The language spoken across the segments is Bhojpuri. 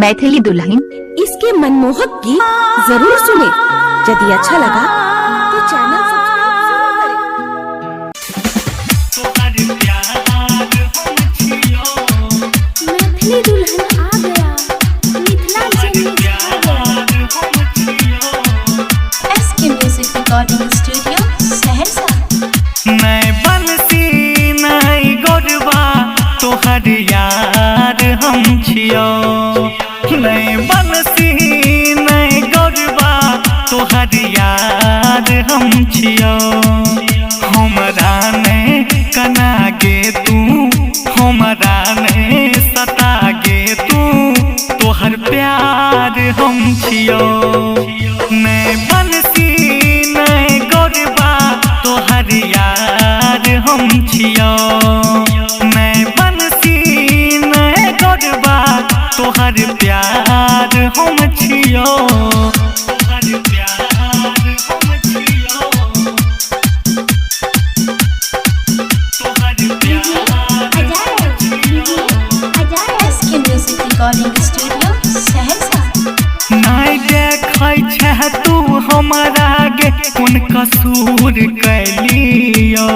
मैथिली दुल्हन। इसके मनमोहक गीत जरूर सुने। यदि अच्छा लगा तो चैनल सब्सक्राइब जरूर करें। मैथिली दुल्हन आ गया, मिथिलांचल में छा गया। SK music recording studio Saharsa. नहीं बंसी नहीं गोरबा तोहर यार हम छियो। नहीं बंसी नहीं गोरबा तोहर यार हम छियो। हमरा ने कना गे तू, हमरा ने सता गे तू, तोहर प्यार हम छियो। नहीं बंसी नहीं गोरबा तोहर यार हम छियो। नहीं बंसी नहीं गोरबा तोहर प्यार हम छियो। तोहर प्यार हम छियो। तोहर प्यार हम छियो। SK music recording studio Saharsa. नहीं देखै छै तू हमरा गे कोन कसूर कैलियो।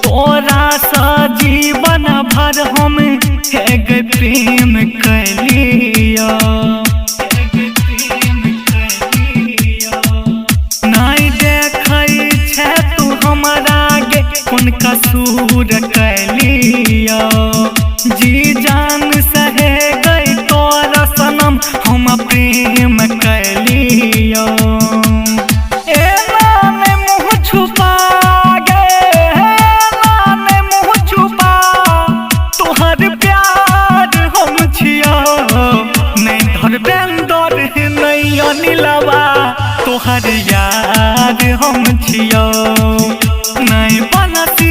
तोरा सा जीवन भर हम एक प्रेम कैलियो। नहीं देखै छै तू हमरा गे कोन कसूर कैलियो। जी जान सहे गई तोरा सनम हम प्रेम कैलियो। मुँह छुपा गे ने मुँह छुपा तोहर प्यार हम छियो। नहीं धरबेंदर नहीं अनिलवा तोहर यार हम छियो। नहीं बनसी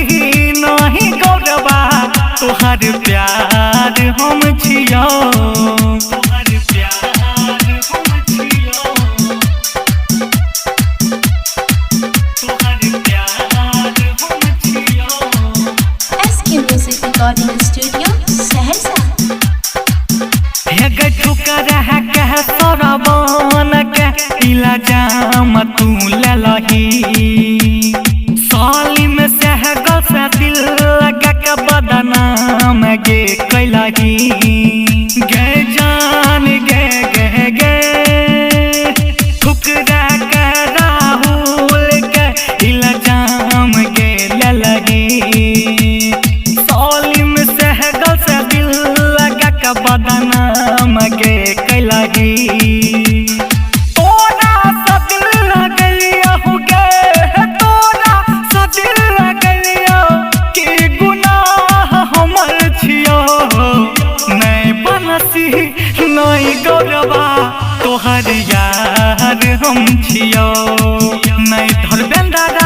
नहीं गौरवा तोहर प्यार हम छियो। तोहर प्यार हम छियो। तोहर प्यार हम छियो। SK music recording studio Saharsa. हे गई ठुकर है कह सरबन के इला जाम तू ले लही। सालिम से गल से दिल लगा के बदनाम गे कैलही। गे जान गे गे गे ठुकरा के राहुल के इला जाम गे ले लही। सालिम से गल से दिल लगा के बदनाम गे कैलही। तोरा सा दिल लगलिया गे, तोरा सा दिल लगलिया कि गुनाह हमर छियो। नहीं बनसी नहीं गौरवा तोहर यार हम छियो। नहीं धरबेंदर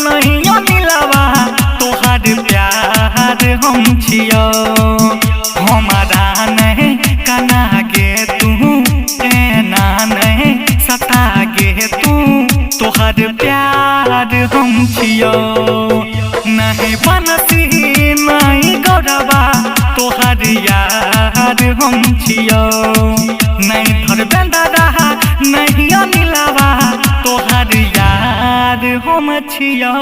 नहीं अनिलवा तोहर प्यार हम छियो। हमारा नहीं कना गे तू, एना नहीं सता गे तू, तोहर प्यार हम छियो। नहीं बनसी नहीं गौरवा तोहर यार हम छियो। नहीं धरबेंदर नहीं अनिलवा तोहर यार हम छियो।